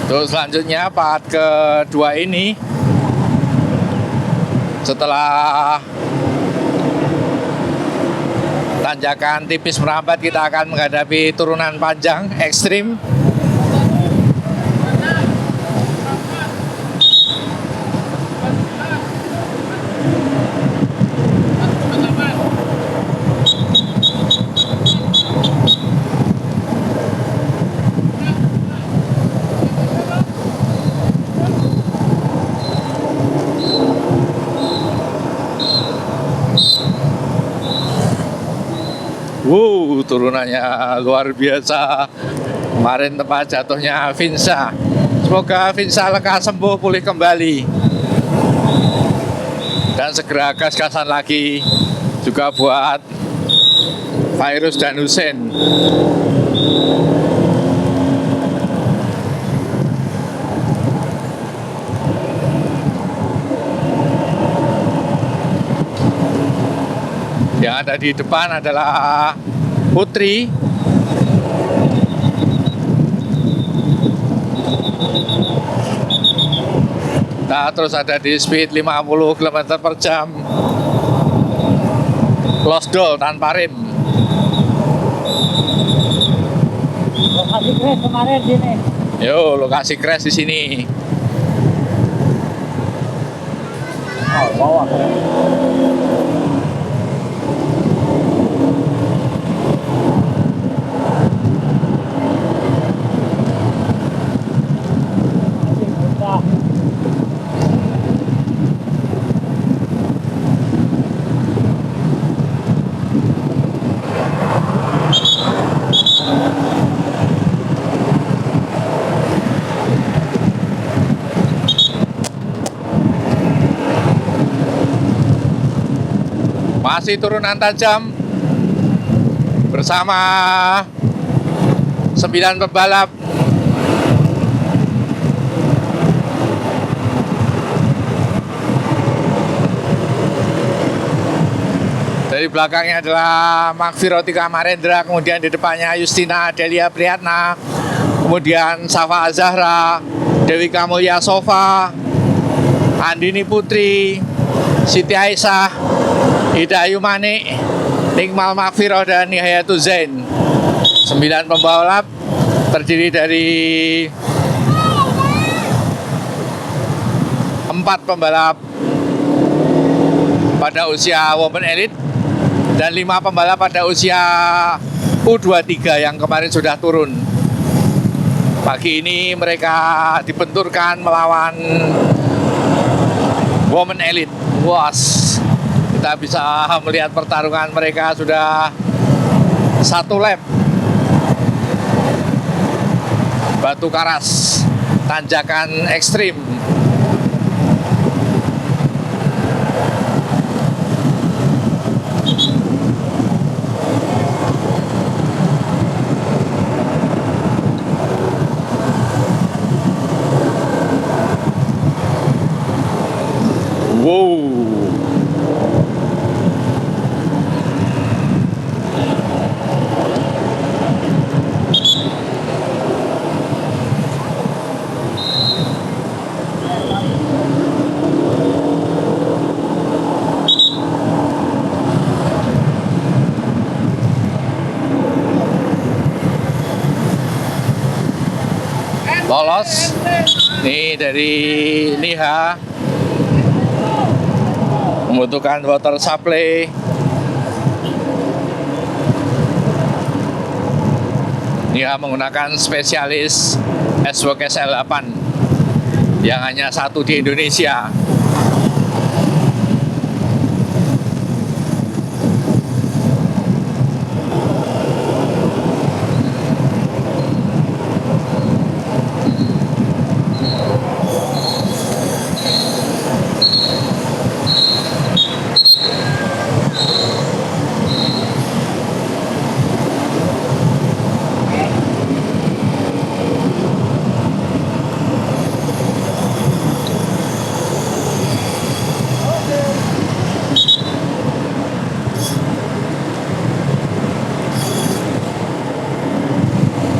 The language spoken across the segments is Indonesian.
Untuk selanjutnya part kedua ini, setelah tanjakan tipis merambat, kita akan menghadapi turunan panjang ekstrim. Turunannya luar biasa. Kemarin tempat jatuhnya Vinsa. Semoga Vinsa lekas sembuh, pulih kembali, dan segera gas-gasan lagi juga buat Virus dan Hussein. Yang ada di depan adalah Putri. Nah, terus ada di speed 50 km per jam. Closed door tanpa rem. Lokasi crash kemarin sini. Yo, lokasi crash di sini. Oh, bawah keren. Masih turunan tajam bersama 9 pembalap. Dari belakangnya adalah Magvirotika Marendra, kemudian di depannya Justina Delia Priyatna, kemudian Safa Azahra, Dewi Kamulya Sofa, Andini Putri, Siti Aisyah, Ida Ayu Manik, Nikmal Magviroh, dan Nihayatul Zain. 9 pembalap terdiri dari 4 pembalap pada usia Women Elite dan 5 pembalap pada usia U23 yang kemarin sudah turun. Pagi ini mereka dibenturkan melawan Women Elite. Kita bisa melihat pertarungan mereka sudah 1 lap. Batu Karas, tanjakan ekstrim. Lolos. Ini dari Niha, membutuhkan water supply. Niha menggunakan spesialis S-Works SL8 yang hanya 1 di Indonesia.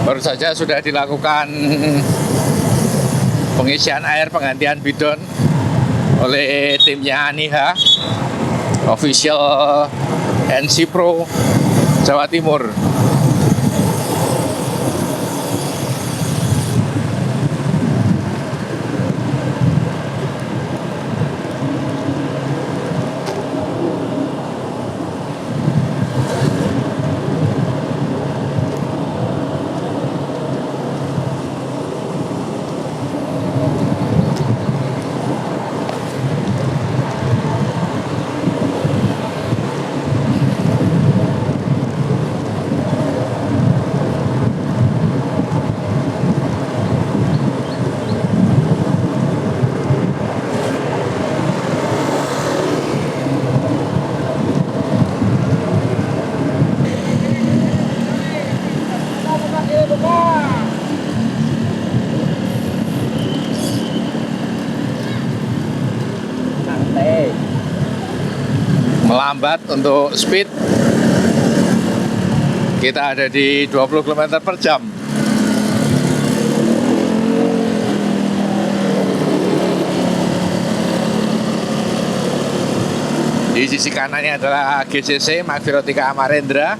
Baru saja sudah dilakukan pengisian air penggantian bidon oleh timnya Aniha, official NC Pro Jawa Timur. Melambat untuk speed, kita ada di 20 km per jam. Di sisi kanannya adalah GCC Magvirotika Amarendra.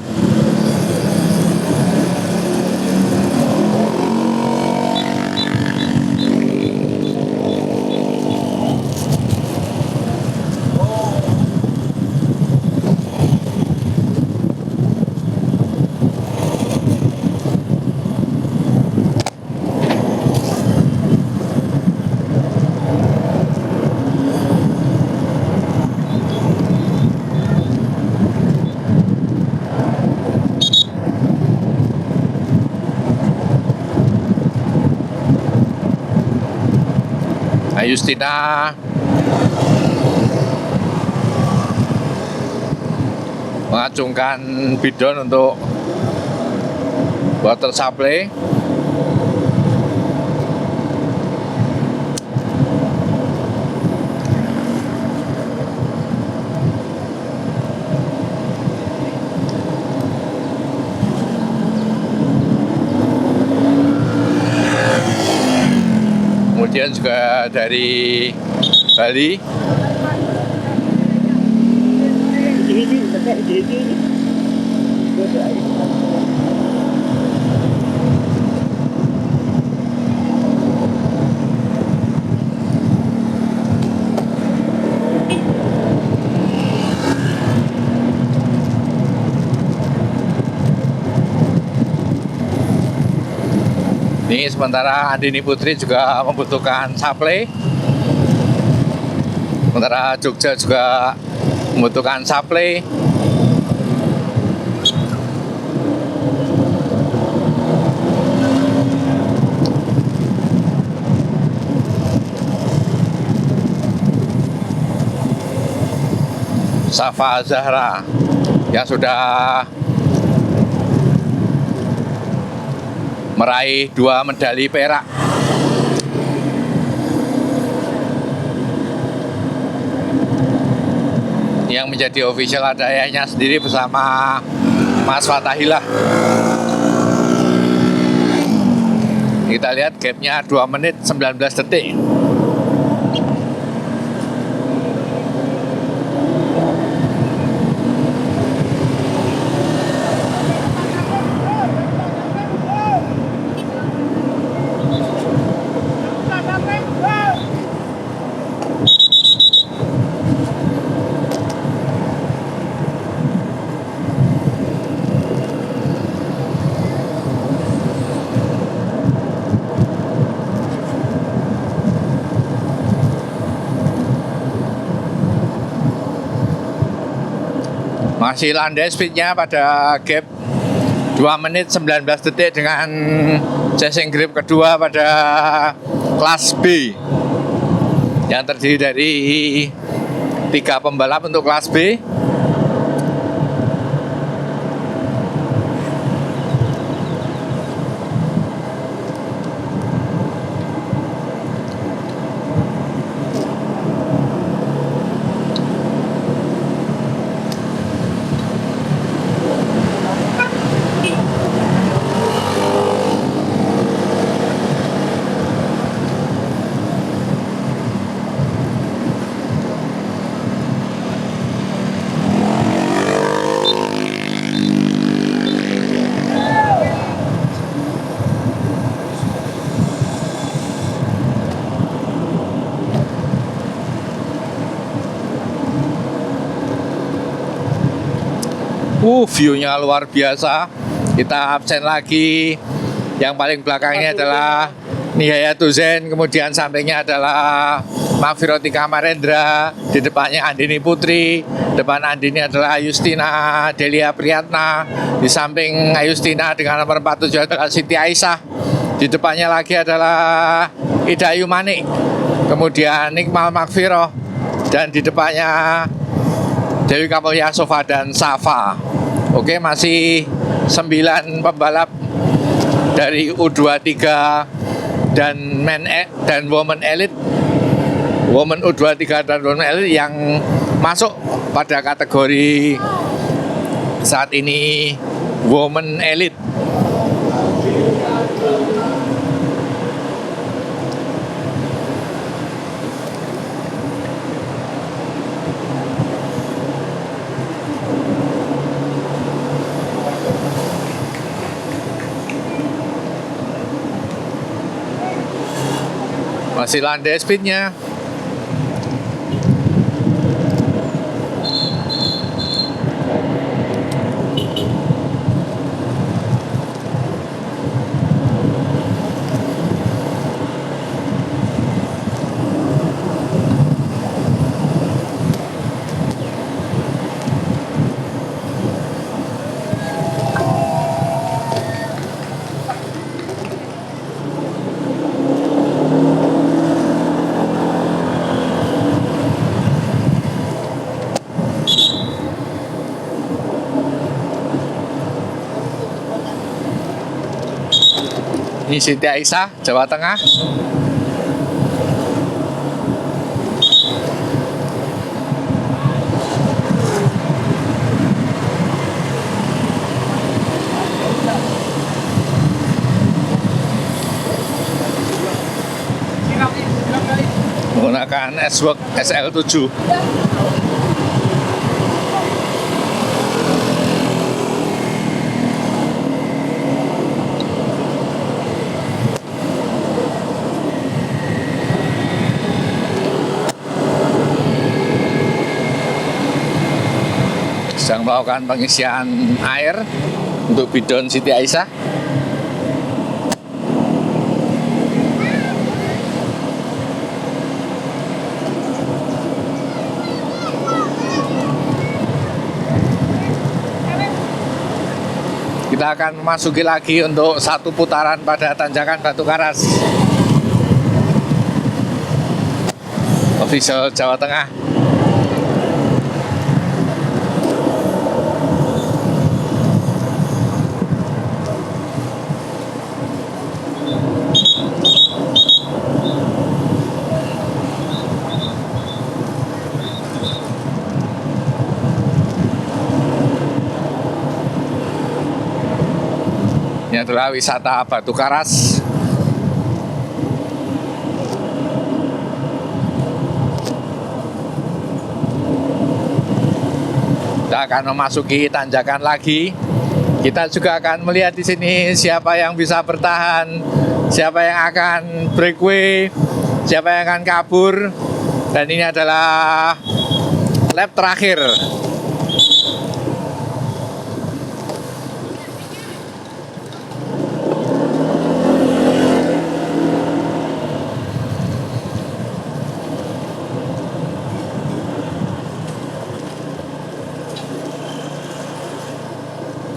Justina mengacungkan bidon untuk water supply. Kemudian juga dari Bali. Ini sementara Andini Putri juga membutuhkan supply. Sementara Jogja juga membutuhkan supply. Safa Zahra yang sudah meraih 2 medali perak. Yang menjadi official ada ayahnya sendiri bersama Mas Fatahillah. Kita lihat gapnya 2 menit 19 detik. Masih landai speednya pada gap 2 menit 19 detik dengan chasing grip kedua pada kelas B yang terdiri dari 3 pembalap untuk kelas B. View-nya luar biasa. Kita absen lagi. Yang paling belakangnya adalah Nihayatu Zen, kemudian sampingnya adalah Magfirotika Marendra, di depannya Andini Putri, depan Andini adalah Ayustina Delia Priyatna, di samping Ayustina dengan nomor 47 adalah Siti Aisyah, di depannya lagi adalah Ida Ayu Manik, kemudian Nikmal Magfiro, dan di depannya Dewi Kamulya Sofa dan Safa. Oke, masih 9 pembalap dari U23 dan Women Elite, Women U23 dan Women Elite yang masuk pada kategori saat ini Women Elite. Masih landai speednya. Ini Siti Aisyah, Jawa Tengah. Menggunakan S-Work SL7. Sedang melakukan pengisian air untuk bidon Siti Aisyah. Kita akan memasuki lagi untuk satu putaran pada tanjakan Batu Karas. Official Jawa Tengah. Ini adalah wisata Batu Karas. Kita akan memasuki tanjakan lagi. Kita juga akan melihat di sini siapa yang bisa bertahan, siapa yang akan breakaway, siapa yang akan kabur. Dan ini adalah lap terakhir.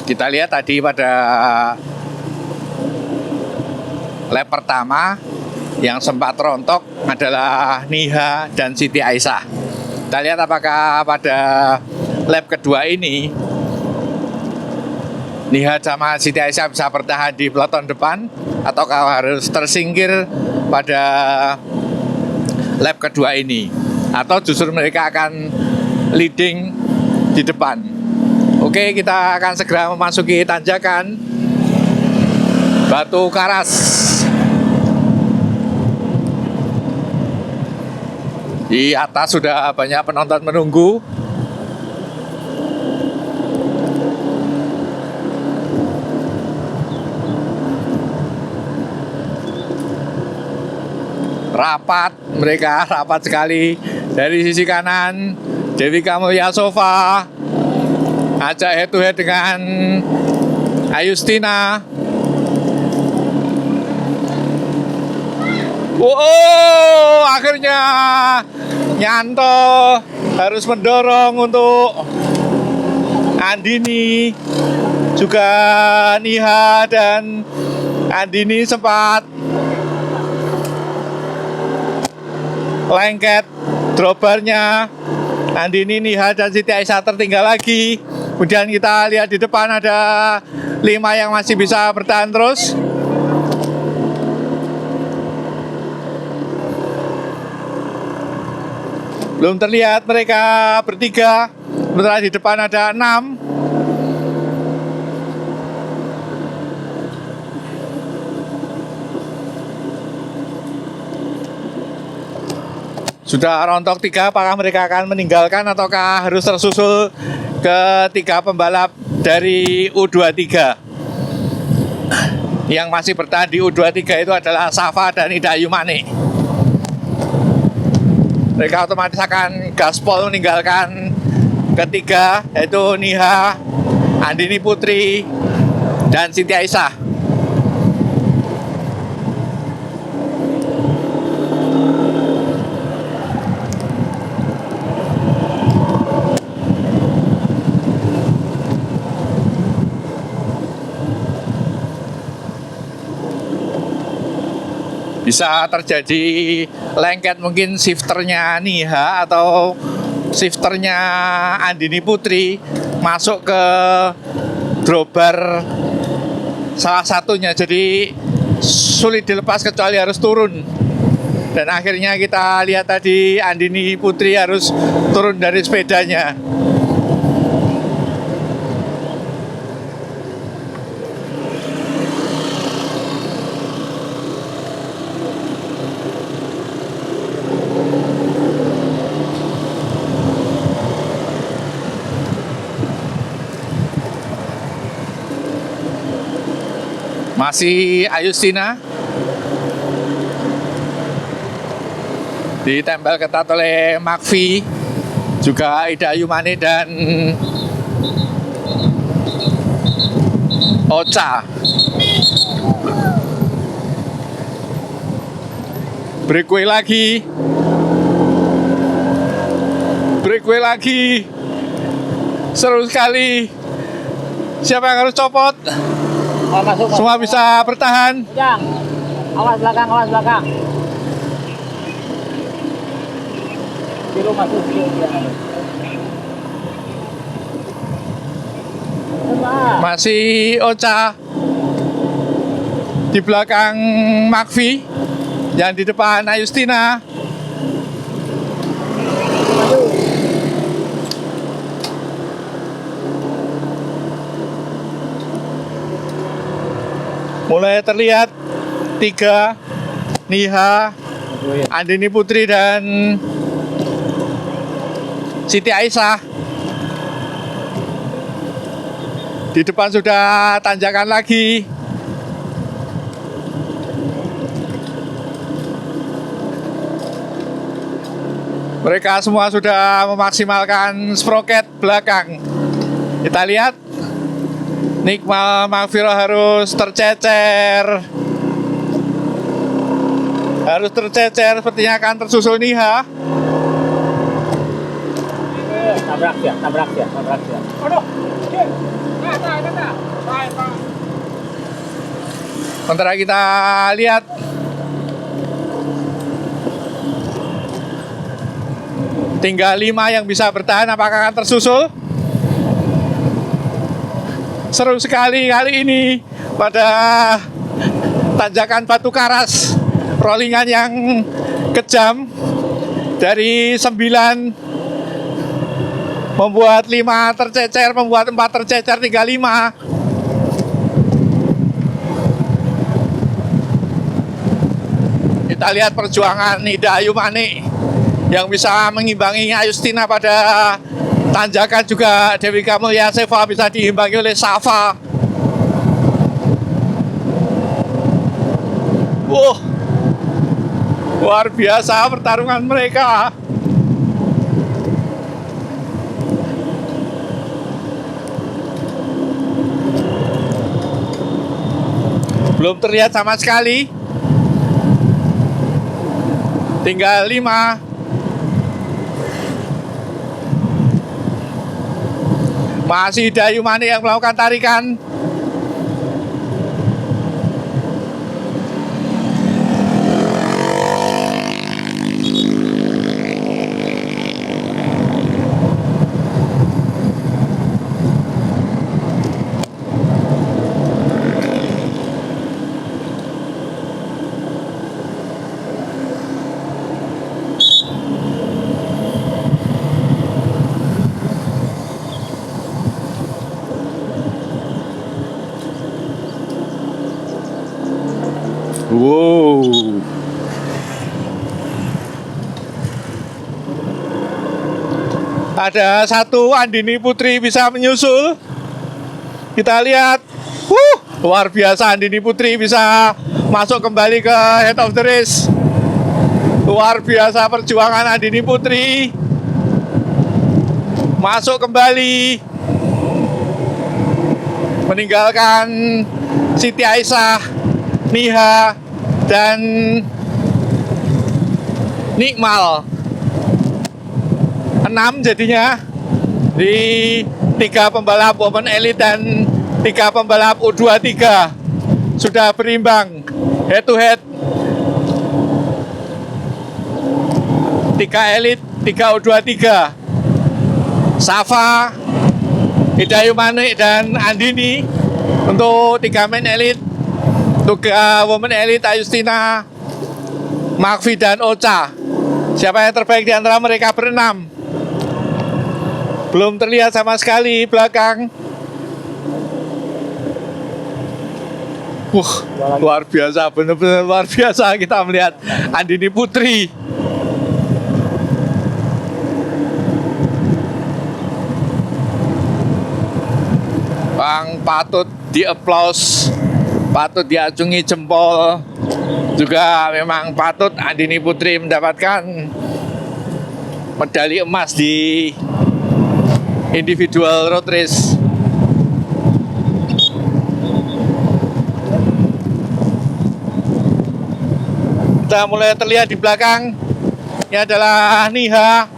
Kita lihat tadi pada lap pertama yang sempat rontok adalah Niha dan Siti Aisyah. Kita lihat apakah pada lap kedua ini Niha sama Siti Aisyah bisa bertahan di peloton depan ataukah harus tersingkir pada lap kedua ini, atau justru mereka akan leading di depan. Oke, kita akan segera memasuki tanjakan Batu Karas. Di atas sudah banyak penonton menunggu. Rapat, mereka rapat sekali. Dari sisi kanan, Dewi Kamulya Sofa, ajak head to head dengan Ayustina. Wow, akhirnya Nyanto harus mendorong untuk Andini, juga Niha dan Andini sempat lengket droppernya. Andini, Niha dan Siti Aisyah tertinggal lagi. Kemudian kita lihat di depan ada 5 yang masih bisa bertahan terus. Belum terlihat mereka bertiga. Sementara di depan ada 6. Sudah rontok 3, apakah mereka akan meninggalkan ataukah harus tersusul ke 3 pembalap dari U23? Yang masih bertahan di U23 itu adalah Safa dan Ida Ayu Mane. Mereka otomatis akan gaspol meninggalkan ketiga, yaitu Niha, Andini Putri, dan Siti Aisyah. Bisa terjadi lengket mungkin shifternya Niha atau shifternya Andini Putri masuk ke dropbar salah satunya, jadi sulit dilepas kecuali harus turun. Dan akhirnya kita lihat tadi Andini Putri harus turun dari sepedanya. Masih Ayustina ditempel ketat oleh Makfi, juga Ida Ayu Mane dan Ocha. Breakaway lagi, seru sekali. Siapa yang harus copot? Masuk. Semua bisa bertahan. Ujang. Awas belakang, awas belakang. Biru masuk, biru. Masih Ocha di belakang Makfi, yang di depan Ayustina. Mulai terlihat 3, Niha, Andini Putri dan Siti Aisyah. Di depan sudah tanjakan lagi. Mereka semua sudah memaksimalkan sprocket belakang. Kita lihat Nikmal Mahfirah harus tercecer. Sepertinya akan tersusul Niha. Tabrak ya. Aduh. Sementara kita lihat tinggal 5 yang bisa bertahan, apakah akan tersusul? Seru sekali kali ini pada tanjakan Batu Karas, rollingan yang kejam. Dari 9 membuat 5 tercecer, membuat 4 tercecer, tinggal 5. Kita lihat perjuangan Ida Ayu Mane yang bisa mengimbangi Ayustina pada tanjakan, juga Devika Mulyaseva bisa diimbangi oleh Safa. Luar biasa pertarungan mereka. belum terlihat sama sekali. Tinggal 5. Masih Dayu Manik yang melakukan tarikan. Wow. Ada satu Andini Putri bisa menyusul. Kita lihat. Luar biasa, Andini Putri bisa masuk kembali ke head of the race. Luar biasa perjuangan Andini Putri. Masuk kembali. Meninggalkan Siti Aisyah, Niha, dan Nikmal. 6 jadinya di 3 pembalap Women Elite dan 3 pembalap U23 sudah berimbang head to head. 3 Elite, 3 U23. Safa, Dayu Manik, dan Andini untuk 3 men Elite. Untuk Women Elite, Ayustina, Makfi, dan Ocha. Siapa yang terbaik di antara mereka berenam? Belum terlihat sama sekali belakang. Luar biasa, benar-benar luar biasa kita melihat Andini Putri. Bang, patut di-applause, patut diacungi jempol. Juga memang patut Andini Putri mendapatkan medali emas di individual road race. Kita mulai terlihat di belakang. Ini adalah Niha.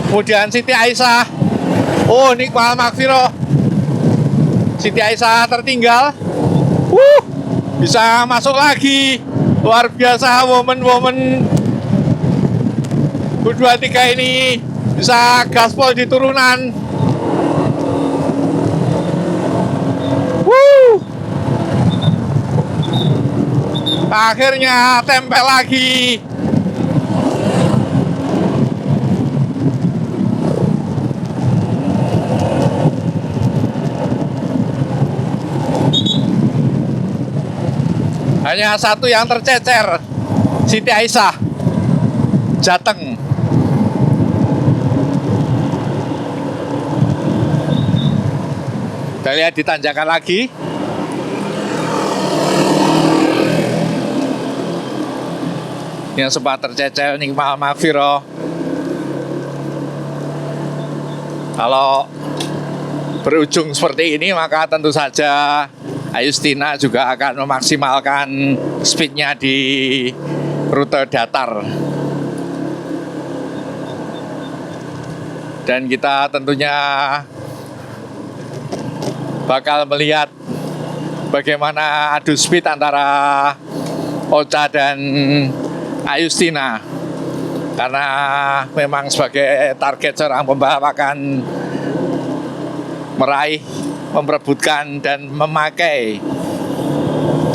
Kemudian Siti Aisyah. Oh, Nikmal Makfiro. Siti Aisyah tertinggal. Bisa masuk lagi. Luar biasa, woman U23 ini bisa gaspol di turunan. Akhirnya tempel lagi. Hanya satu yang tercecer, Siti Aisyah, Jateng. Kita lihat ditanjakan lagi. Yang sempat tercecer Nikmal Makfiro. Kalau berujung seperti ini, maka tentu saja Ayustina juga akan memaksimalkan speednya di rute datar. Dan kita tentunya bakal melihat bagaimana adu speed antara Ocha dan Ayustina. Karena memang sebagai target seorang pembalap akan meraih, memperebutkan dan memakai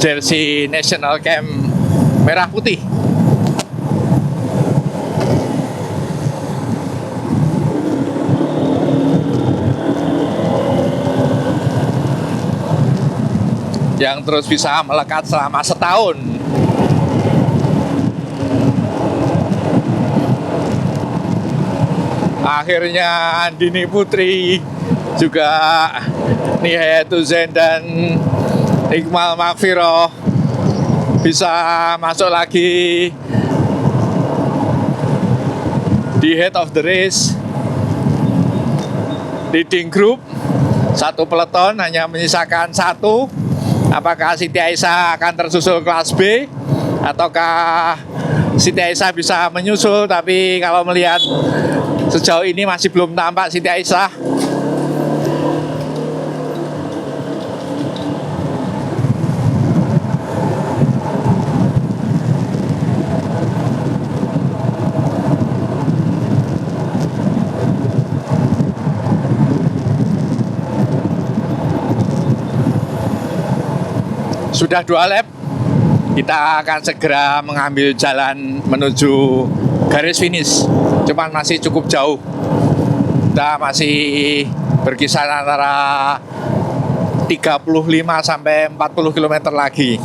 jersey National Camp merah putih. Yang terus bisa melekat selama setahun. Akhirnya Andini Putri, juga Nihayatul Zain dan Nikmal Makfiro bisa masuk lagi di head of the race leading group Satu peleton hanya menyisakan satu. Apakah Siti Aisyah akan tersusul kelas B ataukah Siti Aisyah bisa menyusul? Tapi kalau melihat sejauh ini masih belum tampak Siti Aisyah. Sudah 2 lap, kita akan segera mengambil jalan menuju garis finish. Cuman masih cukup jauh. Kita masih berkisar antara 35 sampai 40 km lagi.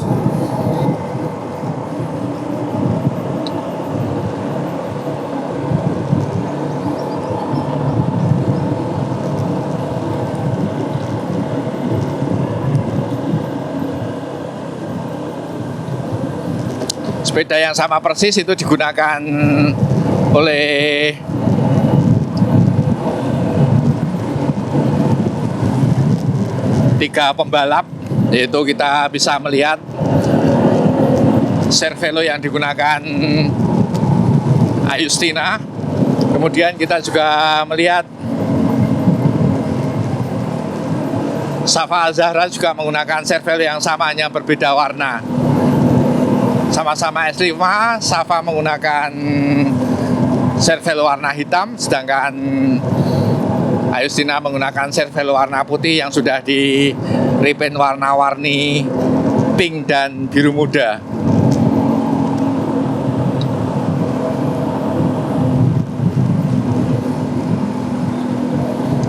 Sepeda yang sama persis itu digunakan oleh tiga pembalap, yaitu kita bisa melihat Cervelo yang digunakan Ayustina. Kemudian kita juga melihat Safa Azahra juga menggunakan Cervelo yang sama, hanya berbeda warna. Sama-sama S5, Safa menggunakan Cervelo warna hitam, sedangkan Ayustina menggunakan Cervelo warna putih yang sudah di repaint warna-warni pink dan biru muda.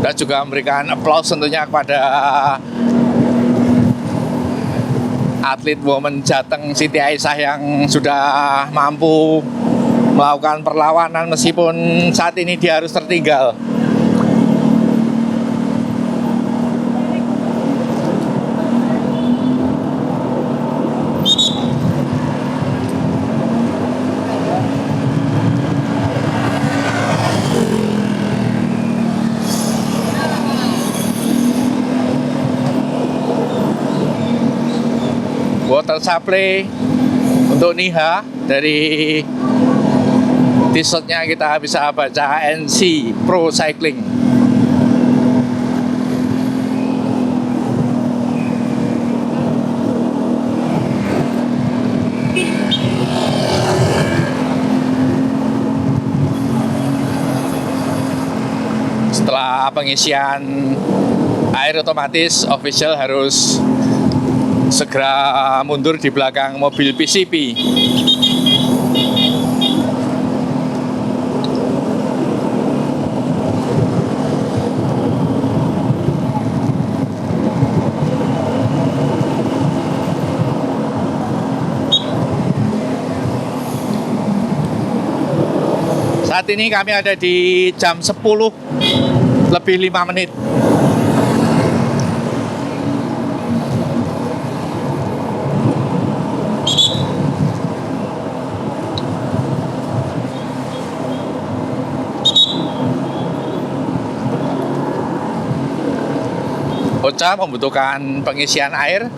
Kita juga memberikan applause tentunya kepada atlet woman Jateng Siti Aisyah yang sudah mampu melakukan perlawanan meskipun saat ini dia harus tertinggal. Water supply untuk Niha, dari t-shirtnya kita bisa baca NC Pro Cycling. Setelah pengisian air otomatis, official harus segera mundur di belakang mobil PCP. Saat ini kami ada di jam 10 lebih 5 menit. Ocha membutuhkan pengisian air.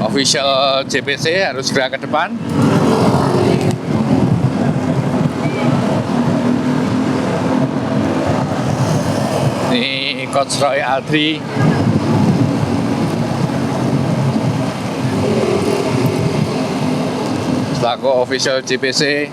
Official JPC harus segera ke depan. Ini Coach Roy Aldri. Selaku official JPC.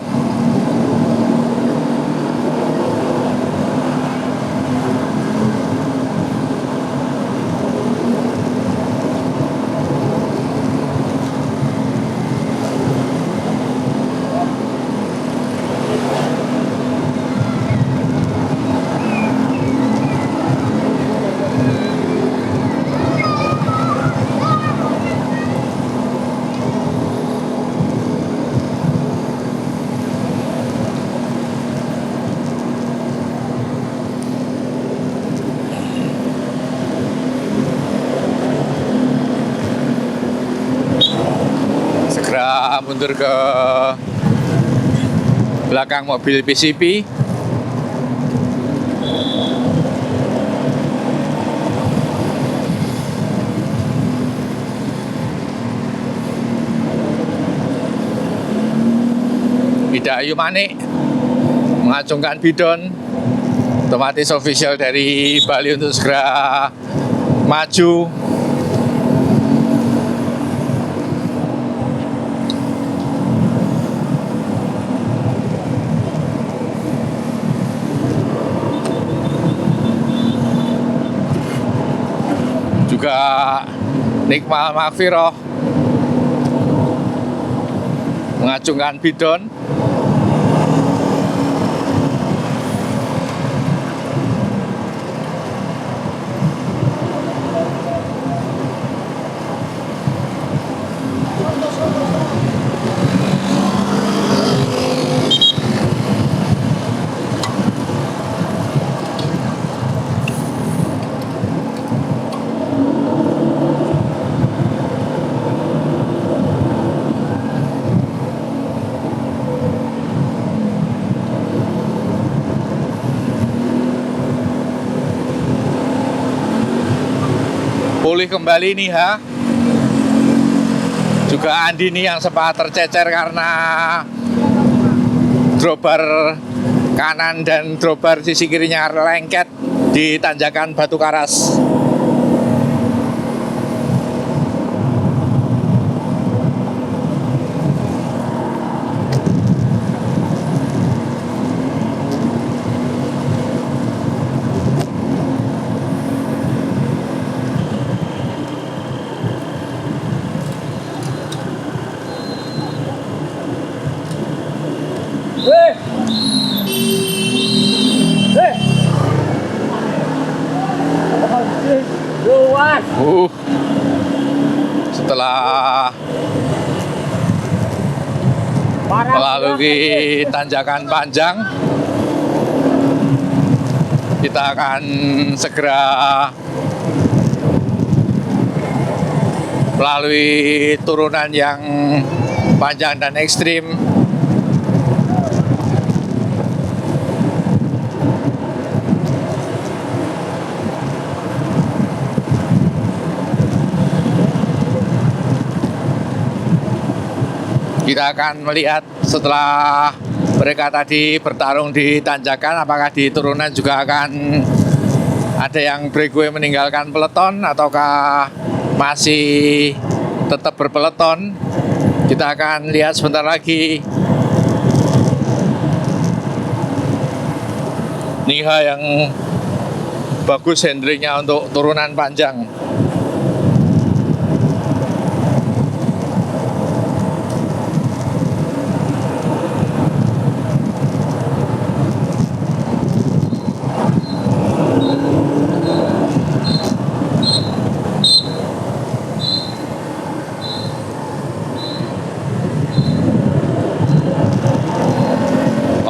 Mundur ke belakang mobil PCP. Idayu Manik mengacungkan bidon, otomatis official dari Bali untuk segera maju. Juga Nikmal Makfiroh mengacungkan bidon. Pulih kembali nih ha. Juga Andini yang sempat tercecer karena dropbar kanan dan dropbar sisi kirinya lengket di tanjakan Batu Karas. Luas. Setelah melalui tanjakan panjang, kita akan segera melalui turunan yang panjang dan ekstrim. Kita akan melihat setelah mereka tadi bertarung di tanjakan, apakah di turunan juga akan ada yang breakaway meninggalkan peleton ataukah masih tetap berpeleton. Kita akan lihat sebentar lagi. Niha yang bagus handlingnya untuk turunan panjang.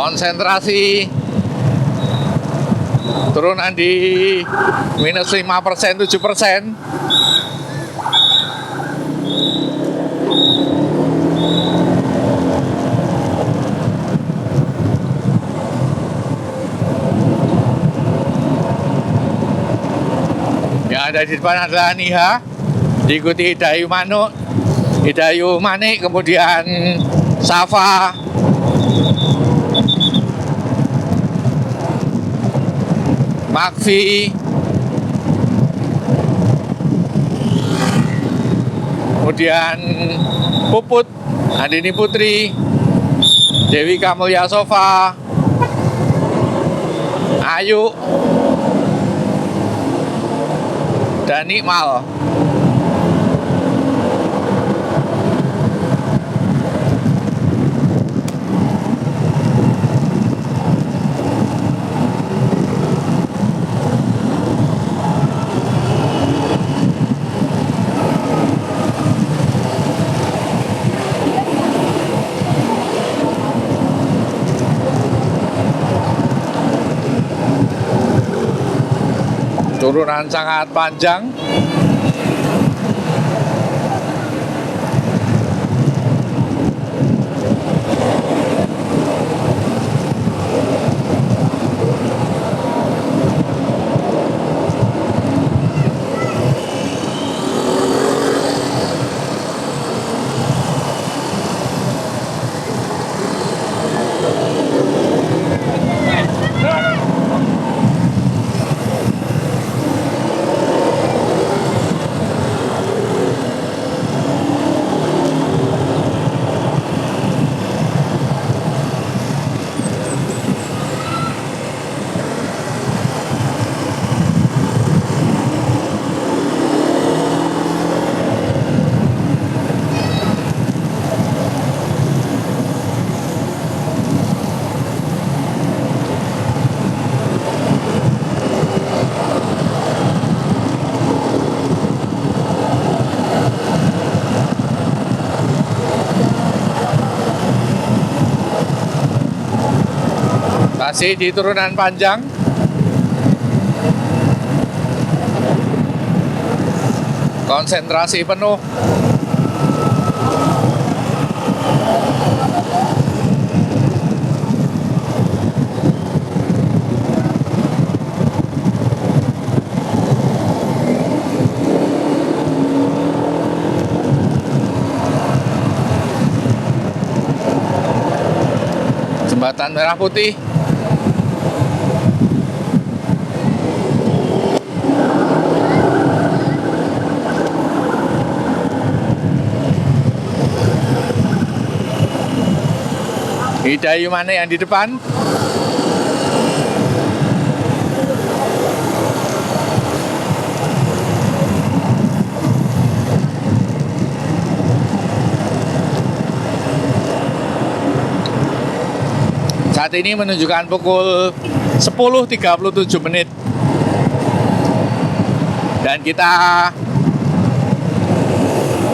Konsentrasi turunan di minus 5%, 7%. Yang ada di depan adalah Niha, diikuti Idayu Manik, kemudian Safa, Makfi, kemudian Puput, Andini Putri, Dewi Kamulya Sofa, Ayu, dan Nikmal. Turunan sangat panjang. Masih di turunan panjang. Konsentrasi penuh. Jembatan Merah Putih. Hidayu mana yang di depan? Saat ini menunjukkan pukul 10.37 menit. Dan kita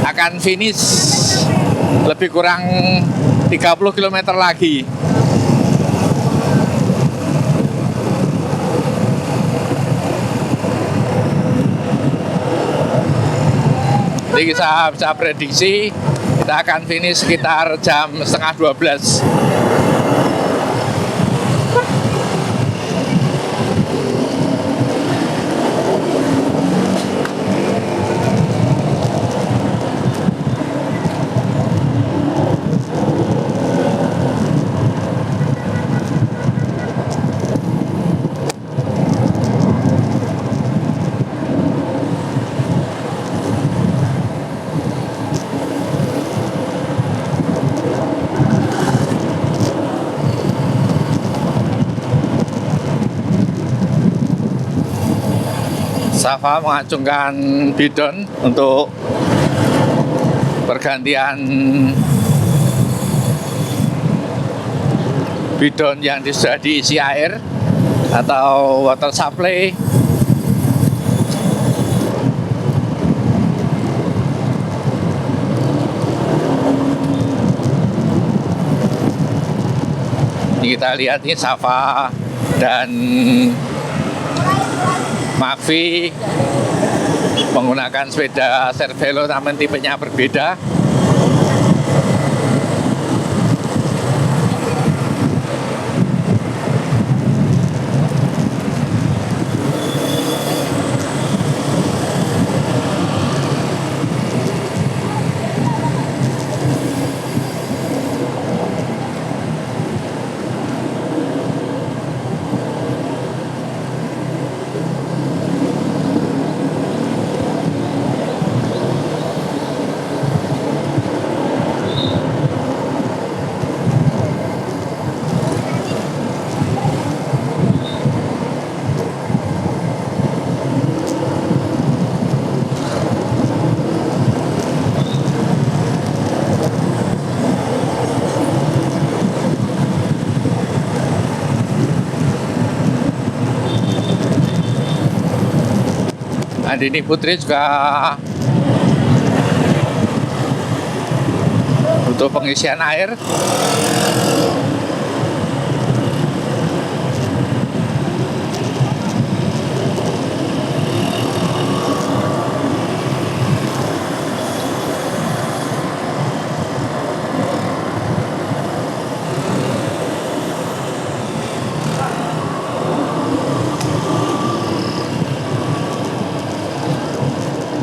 akan finish lebih kurang 30 km lagi. Jadi kita bisa prediksi kita akan finish sekitar jam setengah 12. Safa mengacungkan bidon untuk pergantian bidon yang sudah diisi air atau water supply. Ini kita lihat nih Safa dan Mavi menggunakan sepeda Cervelo namun tipenya berbeda. Andini Putri juga untuk pengisian air.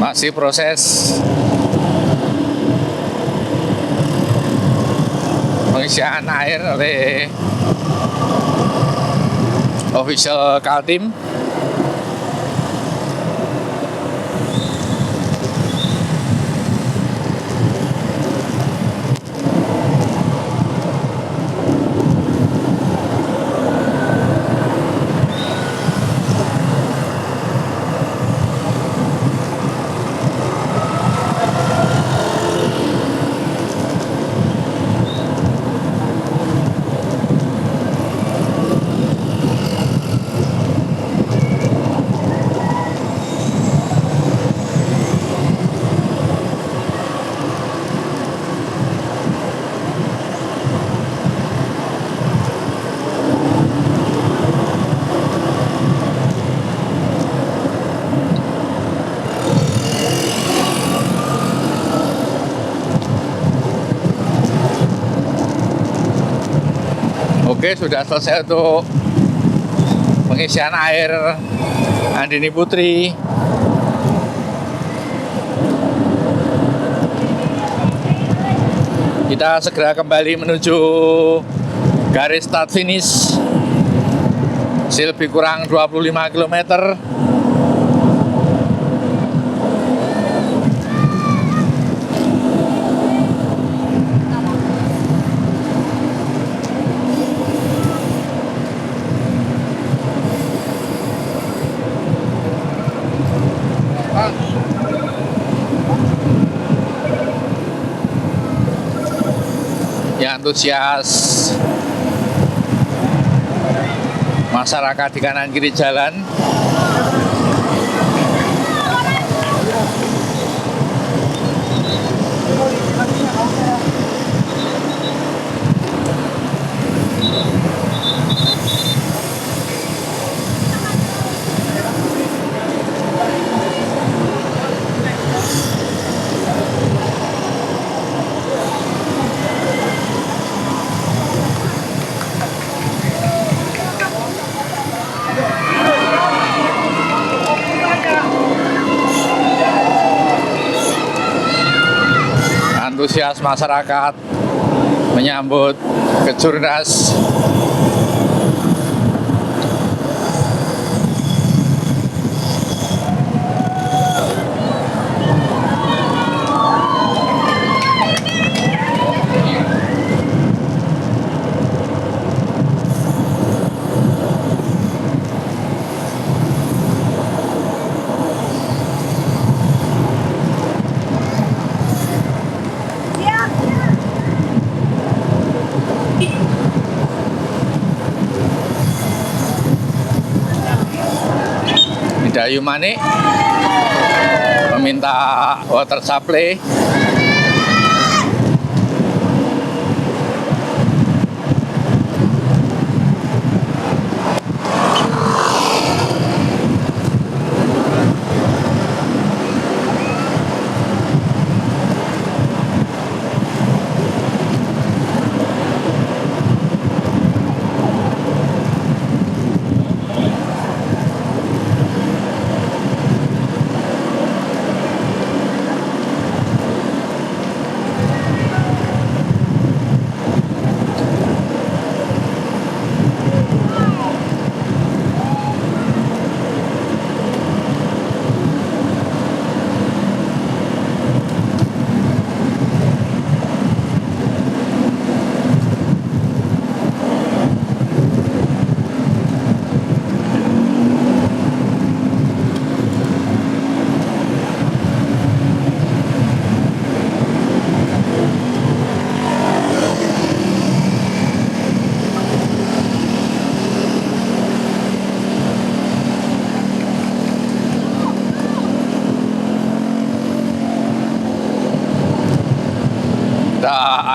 Masih proses pengisian air oleh official Kaltim. Oke, sudah selesai untuk pengisian air Andini Putri. Kita segera kembali menuju garis start finish. Masih lebih kurang 25 km. Ya, antusias masyarakat di kanan kiri jalan. Antusias masyarakat menyambut Kejurnas. Dayu Manik meminta water supply.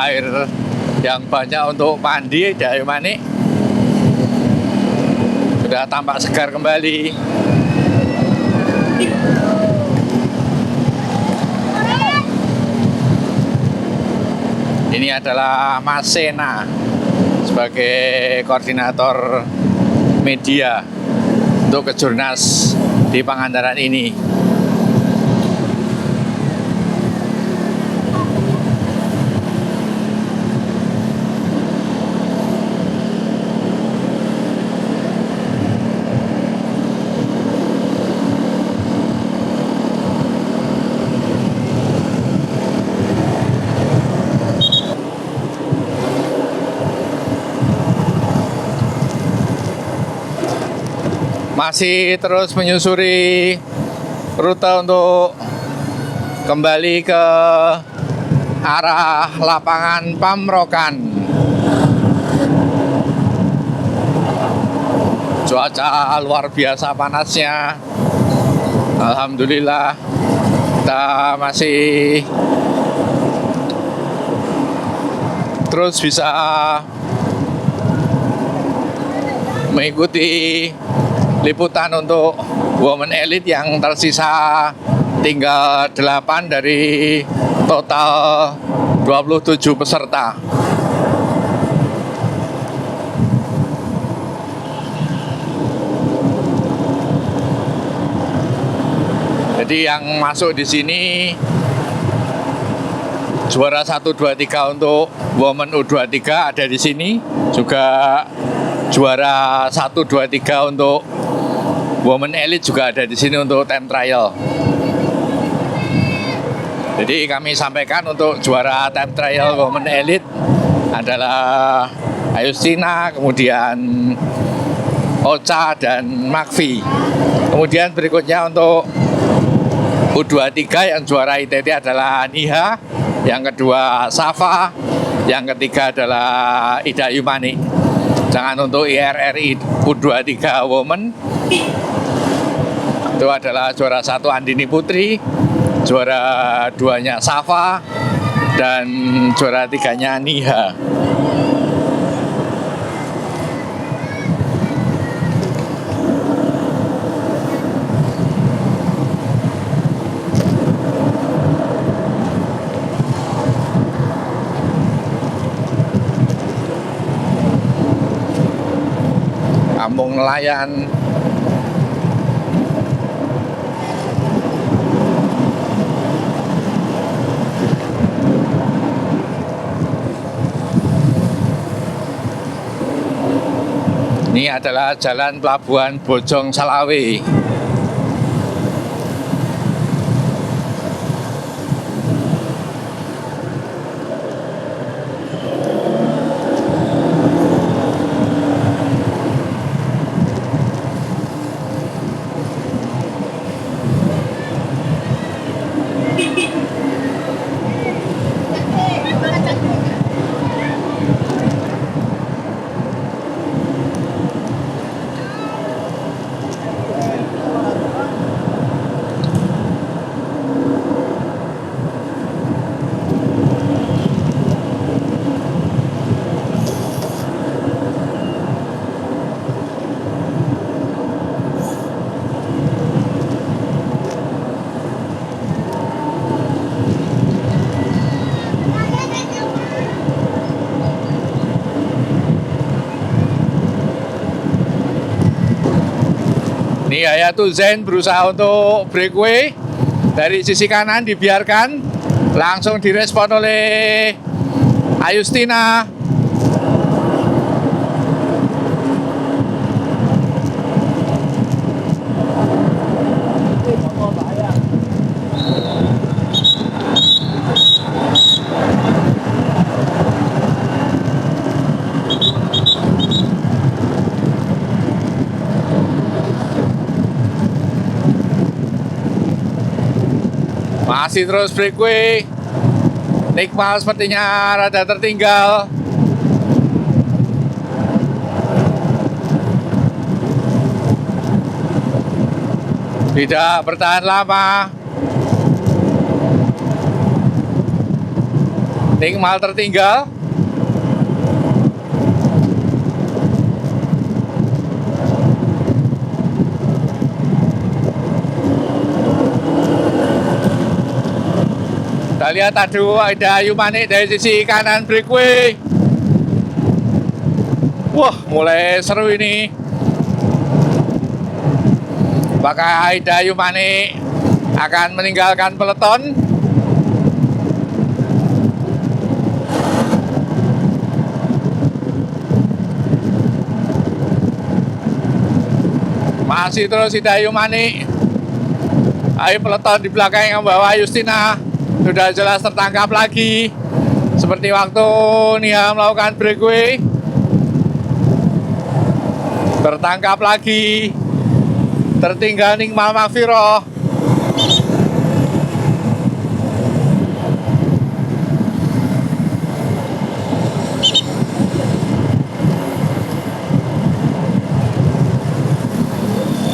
Air yang banyak untuk mandi Dayu Manik sudah tampak segar kembali. Ini adalah Mas Sena sebagai koordinator media untuk Kejurnas di Pangandaran ini. Masih terus menyusuri rute untuk kembali ke arah lapangan Pamrokan. Cuaca luar biasa panasnya. Alhamdulillah kita masih terus bisa mengikuti liputan untuk Women Elite yang tersisa tinggal 8 dari total 27 peserta. Jadi yang masuk di sini juara 1, 2, 3 untuk Women U23 ada di sini. Juga juara 1, 2, 3 untuk Women Elite juga ada di sini untuk time trial. Jadi kami sampaikan untuk juara time trial Women Elite adalah Ayustina, kemudian Ocha dan Makfi. Kemudian berikutnya untuk U23 yang juara ITT adalah Niha, yang kedua Safa, yang ketiga adalah Ida Yumani. Jangan untuk IRRI U23 Women itu adalah juara 1 Andini Putri, juara 2-nya Safa, dan juara 3-nya Niha. Kampung nelayan. Ini adalah jalan pelabuhan Bojong Salawe. Ini Hayatul Zain berusaha untuk breakaway dari sisi kanan, dibiarkan langsung direspon oleh Ayustina. Masih terus breakaway. Nikmal sepertinya rada tertinggal. Tidak bertahan lama. Nikmal tertinggal. Kita lihat ada Yumani dari sisi kanan breakaway. Wah, mulai seru ini. Apakah Ida Yumani akan meninggalkan peleton? Masih terus Ida Yumani. Ayo peleton di belakang yang membawa Ayustina. Sudah jelas tertangkap lagi. Seperti waktu Niha melakukan breakaway. Tertangkap lagi. Tertinggal Nikmal Makfiroh.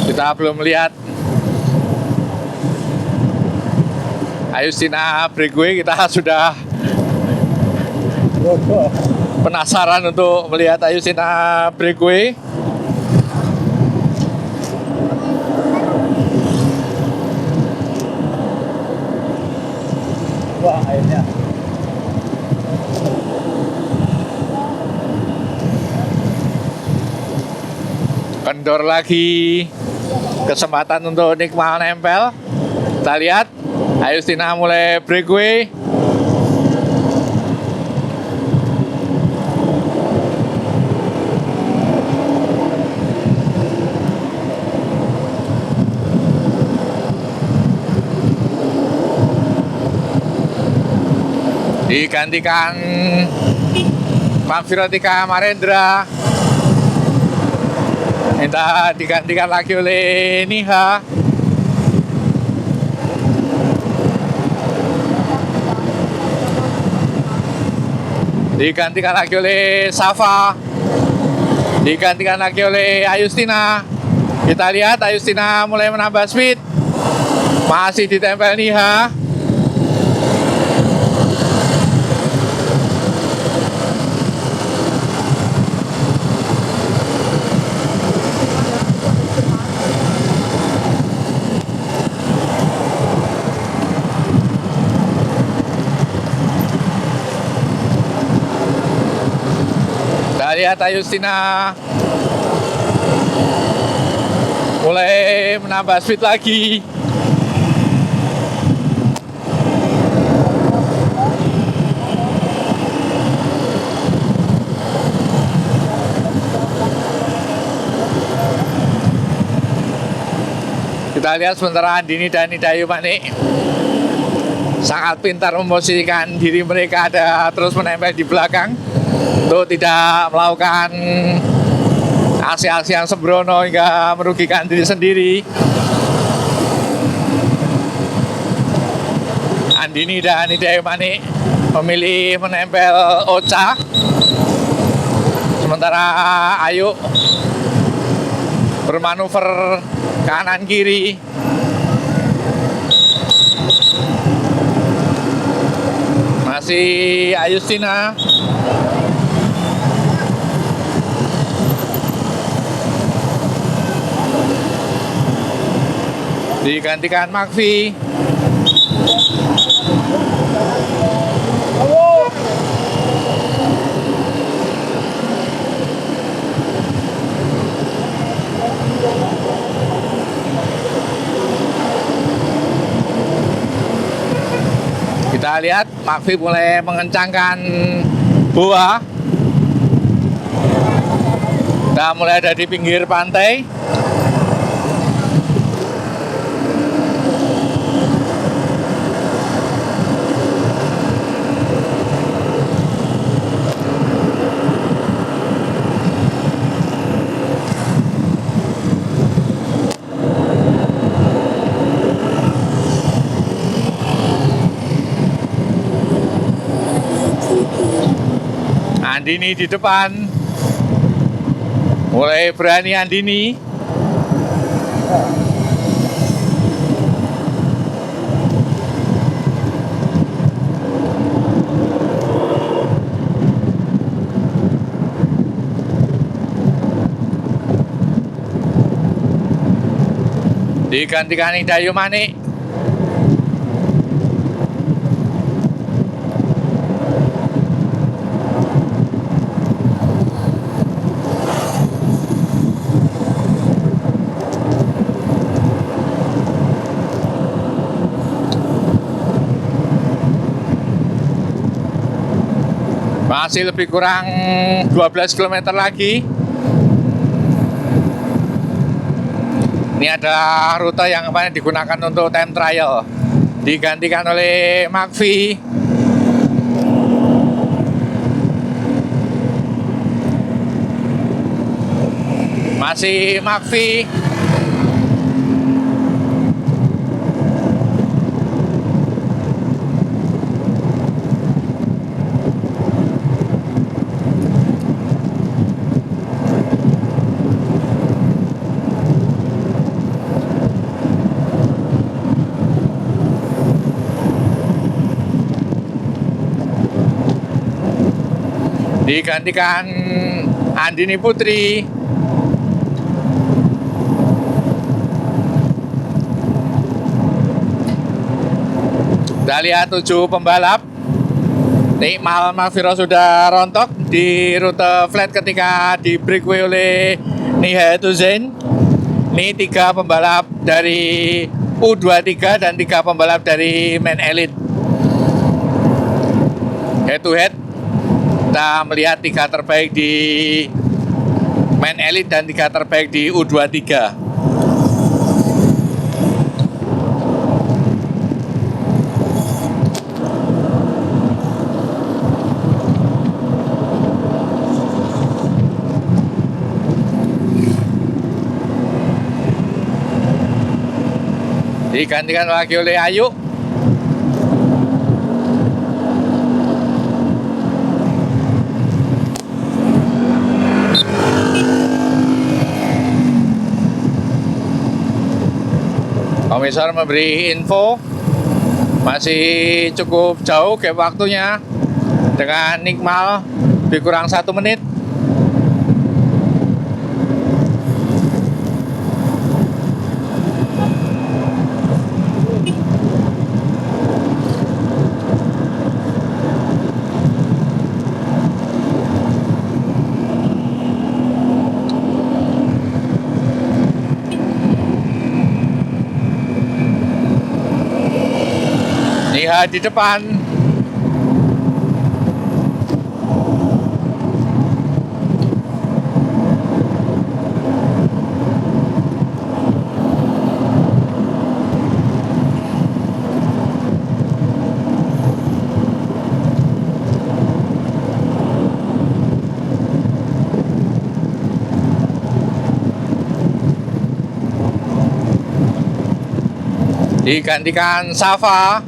Kita belum melihat Ayustina breakaway, kita sudah penasaran untuk melihat Ayustina breakaway. Wah, airnya. Kendor lagi. Kesempatan untuk Nikmal nempel. Kita lihat, Ayustina mulai breakaway. Digantikan Pak Virotika Marendra. Minta digantikan lagi oleh Niha. Digantikan lagi oleh Safa. Digantikan lagi oleh Ayustina. Kita lihat Ayustina mulai menambah speed. Masih ditempel Niha. Lihat Ayustina mulai menambah speed lagi. Kita lihat sementara Andini dan Nidayu Manik sangat pintar memposisikan diri mereka ada terus menempel di belakang untuk tidak melakukan aksi-aksi yang sembrono hingga merugikan diri sendiri. Andini dan Nidayu Manik memilih menempel Ocha, sementara Ayu bermanuver kanan kiri. Masih Ayustina. Digantikan Makfi. Kita lihat Makfi mulai mengencangkan boa. Kita mulai ada di pinggir pantai. Andini di depan. Mulai berani Andini. Digantikan Nidayu Manik. Masih lebih kurang 12 km lagi. Ini ada rute yang kemarin digunakan untuk time trial. Digantikan oleh Makfi. Masih Makfi. Digantikan Andini Putri. Kita lihat 7 pembalap. Nikmal Mafiro sudah rontok di rute flat ketika di breakaway oleh Niha Tuzain. Ini 3 pembalap dari U23 dan 3 pembalap dari Main Elite. Head to head, kita melihat 3 terbaik di Main Elite dan 3 terbaik di U23. Digantikan lagi oleh Ayu. Komisar memberi info masih cukup jauh gap waktunya dengan Nikmal lebih kurang 1 menit. Lihat di depan. Digantikan Safa.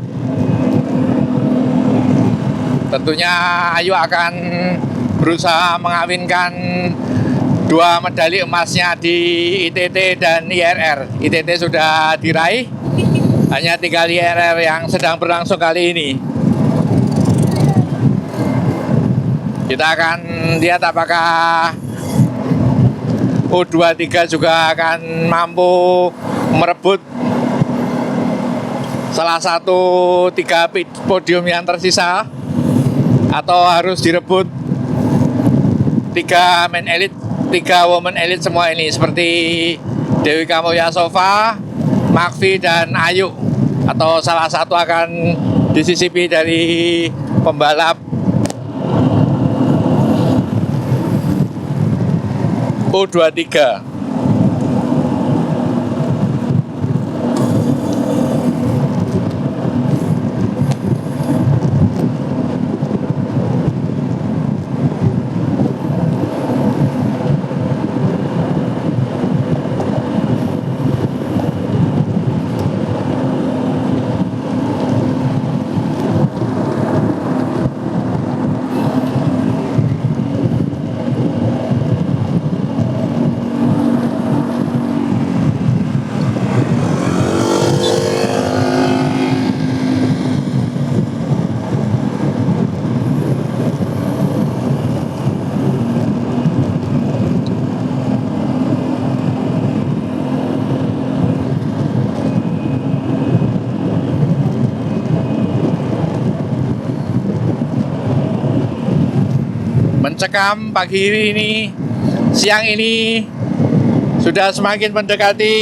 Tentunya Ayu akan berusaha mengawinkan 2 medali emasnya di ITT dan IRR. ITT sudah diraih, hanya tinggal IRR yang sedang berlangsung kali ini. Kita akan lihat apakah U23 juga akan mampu merebut salah satu 3 podium yang tersisa, atau harus direbut 3 Main Elite, 3 Women Elite semua ini, seperti Dewi Kamulya Sofa, Makfi, dan Ayu, atau salah satu akan disisipi dari pembalap U23. Mencekam pagi ini, siang ini sudah semakin mendekati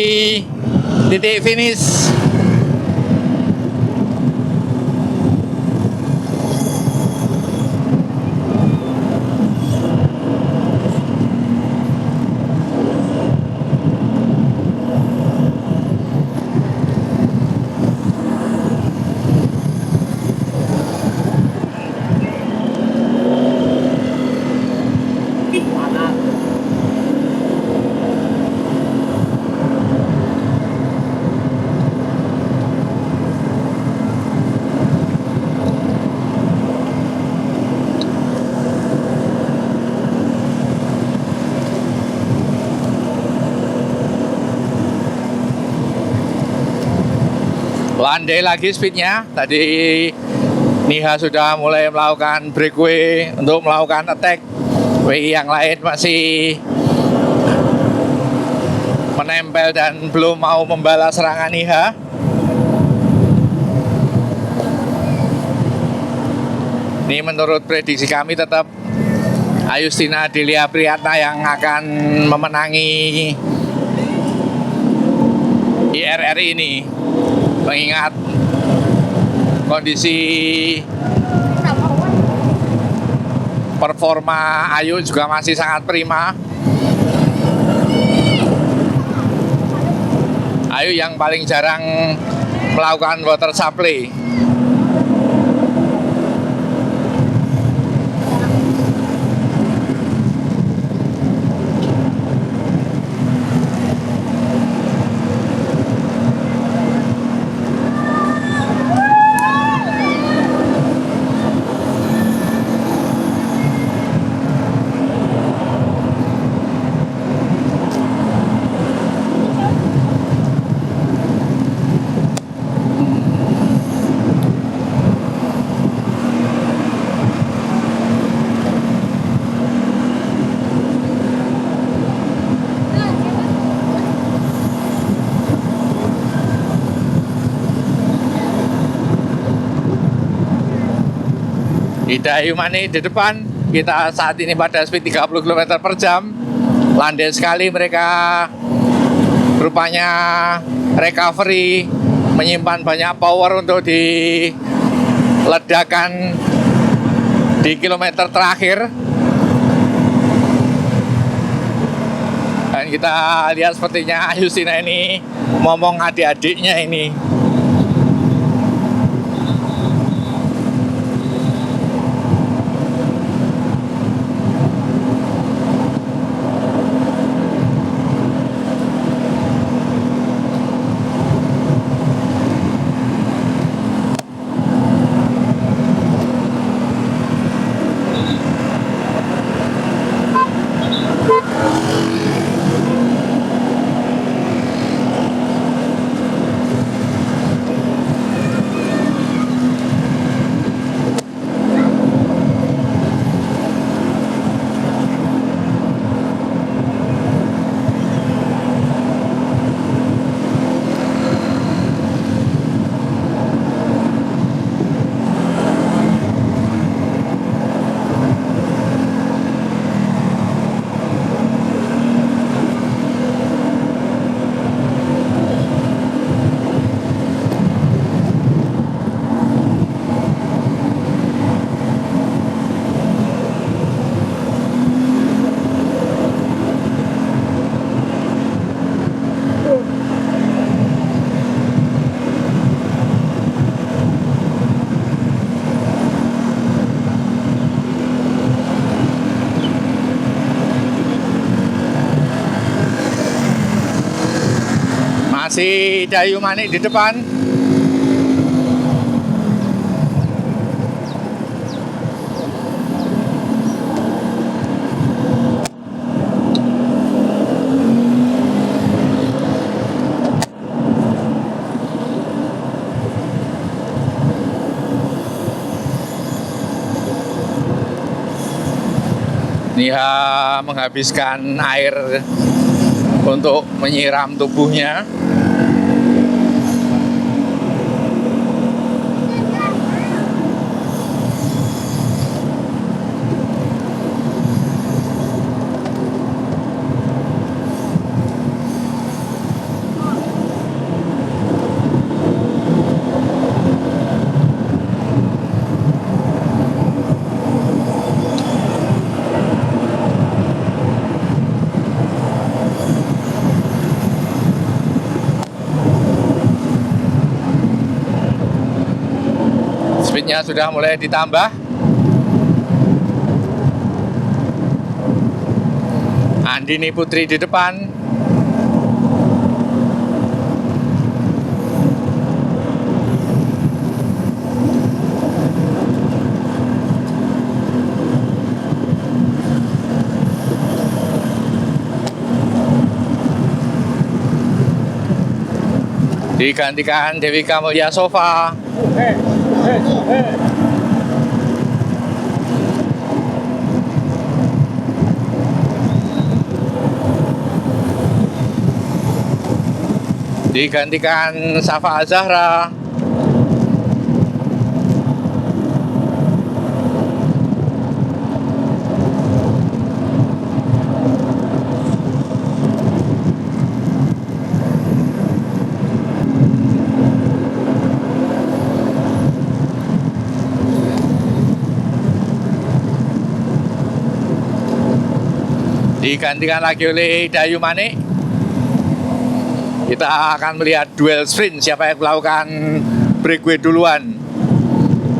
titik finish. Landai lagi speednya. Tadi Niha sudah mulai melakukan breakaway untuk melakukan attack. WI yang lain masih menempel dan belum mau membalas serangan Niha. Ini menurut prediksi kami tetap Ayustina Delia Priyatna yang akan memenangi IRR ini. mengingat kondisi performa Ayu juga masih sangat prima. Ayu yang paling jarang melakukan water supply. Ida Ayu Mani di depan, kita saat ini pada speed 30 km per jam. Landai sekali mereka, rupanya recovery, menyimpan banyak power untuk diledakkan di kilometer terakhir. Dan kita lihat sepertinya Ayustina ini ngomong adik-adiknya ini. Masih Ida Ayu Mani di depan. Dia menghabiskan air untuk menyiram tubuhnya. Speednya sudah mulai ditambah. Andini Putri di depan. Digantikan Devika Mulyasova. Digantikan Safa Azahra. digantikan lagi oleh Dayu Manik. Kita akan melihat duel sprint, siapa yang melakukan breakaway duluan.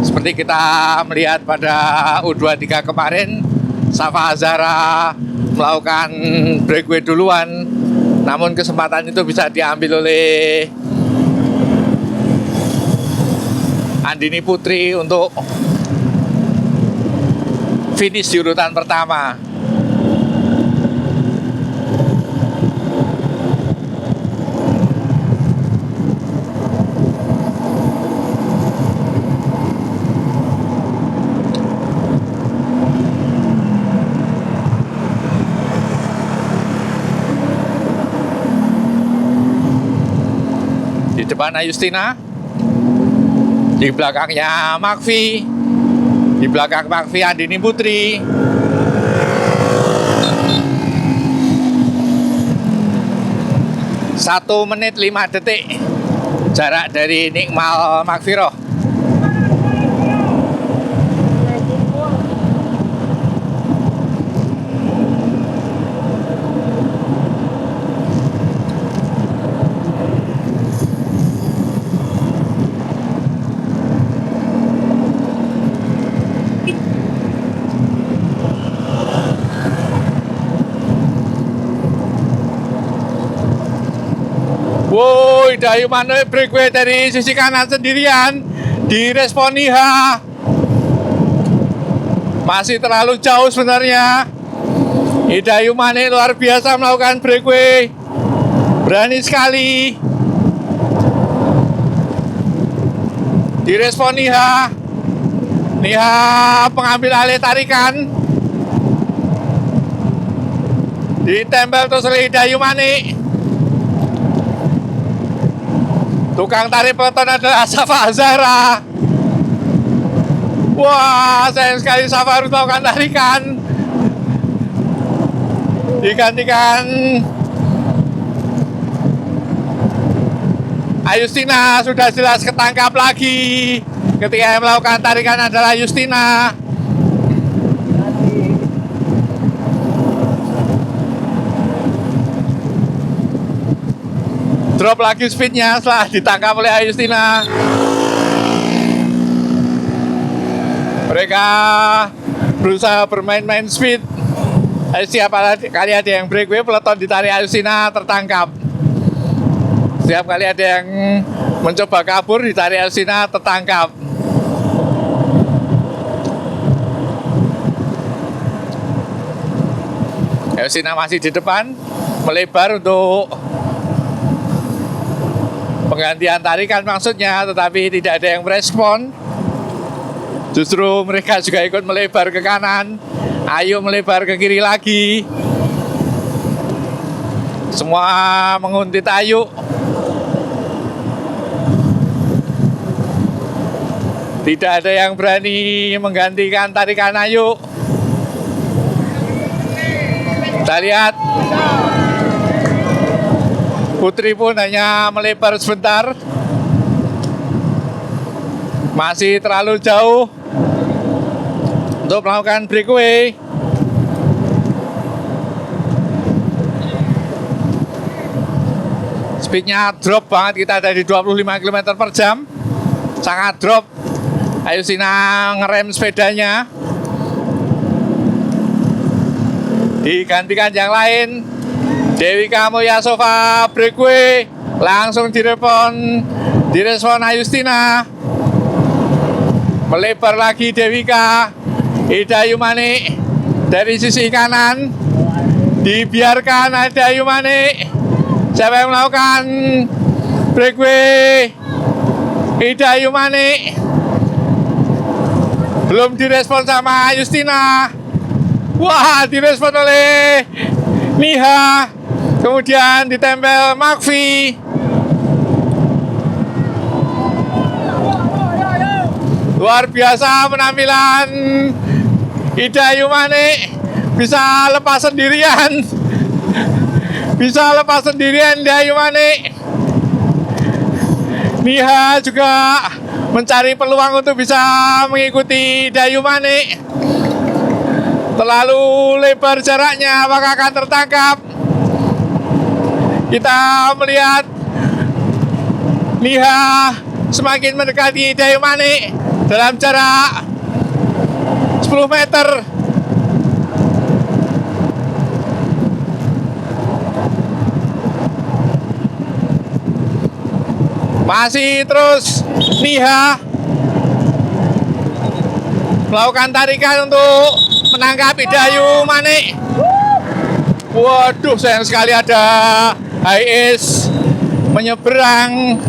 Seperti kita melihat pada U23 kemarin, Safa Azhara melakukan breakaway duluan, namun kesempatan itu bisa diambil oleh Andini Putri untuk finish di urutan pertama. Di depan Ayustina, di belakangnya Makfi, di belakang Makfi Andini Putri. Satu menit 5 detik jarak dari Nikmal Makfiroh. Woi, Dayu Manik breakaway dari sisi kanan sendirian, direspon Niha. Masih terlalu jauh sebenarnya. Dayu Manik luar biasa melakukan breakaway, berani sekali. Direspon Niha. Niha pengambil alih tarikan. Ditempel terus oleh Dayu Manik. Tukang tarik peloton adalah Safa Azhara. Wah, sayang sekali Safa harus melakukan tarikan. Digantikan Ayustina, sudah jelas ketangkap lagi. Ketika yang melakukan tarikan adalah Ayustina. Drop lagi speednya setelah ditangkap oleh Ayustina. Mereka berusaha bermain-main speed. Setiap kali ada yang breakaway, peloton ditarik Ayustina tertangkap. Setiap kali ada yang mencoba kabur, ditarik Ayustina tertangkap. Ayustina masih di depan, melebar untuk penggantian tarikan maksudnya, tetapi tidak ada yang merespon. Justru mereka juga ikut melebar ke kanan. Ayo melebar ke kiri lagi. Semua menguntit Ayu. Tidak ada yang berani menggantikan tarikan Ayu. Kita lihat, Putri pun hanya melebar sebentar. Masih terlalu jauh untuk melakukan breakaway. Speednya drop banget, kita ada di 25 km per jam. Sangat drop. Ayustina ngerem sepedanya. Digantikan yang lain. Dewika Mulyasova breakaway, langsung direspon Ayustina. Melebar lagi Dewika. Dayu Manik dari sisi kanan, dibiarkan Dayu Manik. Siapa yang melakukan breakaway? Dayu Manik. Belum direspon sama Ayustina. Wah, direspon oleh Niha. Kemudian ditempel Makfi. Luar biasa penampilan Dayu Manik. Bisa lepas sendirian. Bisa lepas sendirian Dayu Manik. Niha juga mencari peluang untuk bisa mengikuti Dayu Manik. terlalu lebar jaraknya, maka akan tertangkap. Kita melihat Niha semakin mendekati Dayu Manik dalam jarak 10 meter. Masih terus Niha melakukan tarikan untuk menangkap Dayu Manik. Waduh, sayang sekali ada high ace menyeberang.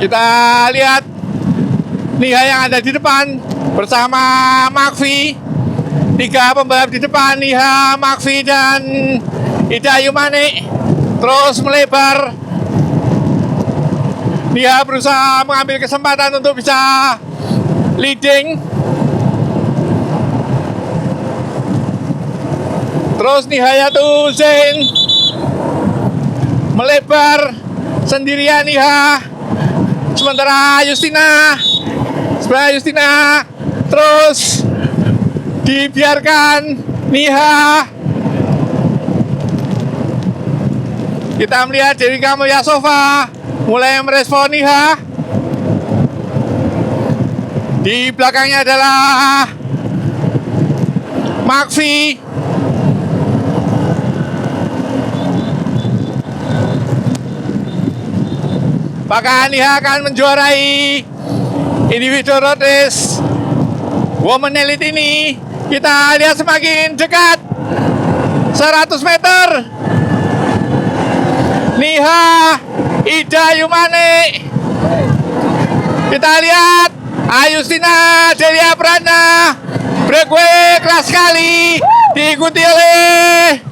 Kita lihat Niha yang ada di depan bersama Makfi. 3 pembalap di depan, Niha, Makfi, dan Dayu Manik terus melebar. Niha berusaha mengambil kesempatan untuk bisa leading. Terus Nihayatul Zain melebar sendirian Niha. Sementara Justina terus dibiarkan Niha. Kita melihat Devika Mulyasova mulai merespon Niha. Di belakangnya adalah Makfi. Maka Niha akan menjuarai individual road race Women Elite ini. Kita lihat semakin dekat 100 meter. Niha, Dayu Manik. Kita lihat Ayustina Delia Prana breakaway keras sekali, diikuti oleh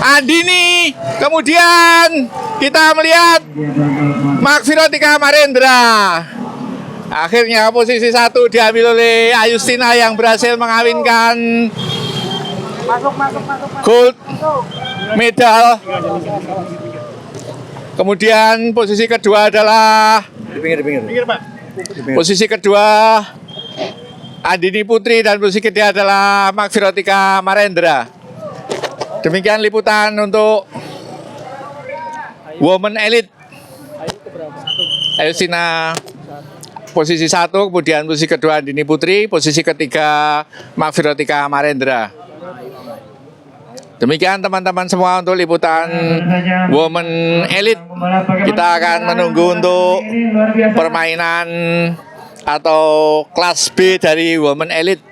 Andini. Kemudian kita melihat Makfirotika Marendra. Akhirnya posisi 1 diambil oleh Ayustina yang berhasil mengawinkan gold medal. Kemudian posisi kedua adalah posisi kedua Andini Putri, dan posisi ketiga adalah Makfirotika Marendra. Demikian liputan untuk Women Elite. Ayustina posisi 1, kemudian posisi kedua Andini Putri, posisi ketiga Makfirotika Marendra. Demikian teman-teman semua untuk liputan Women Elite. Kita akan menunggu untuk permainan atau kelas B dari Women Elite.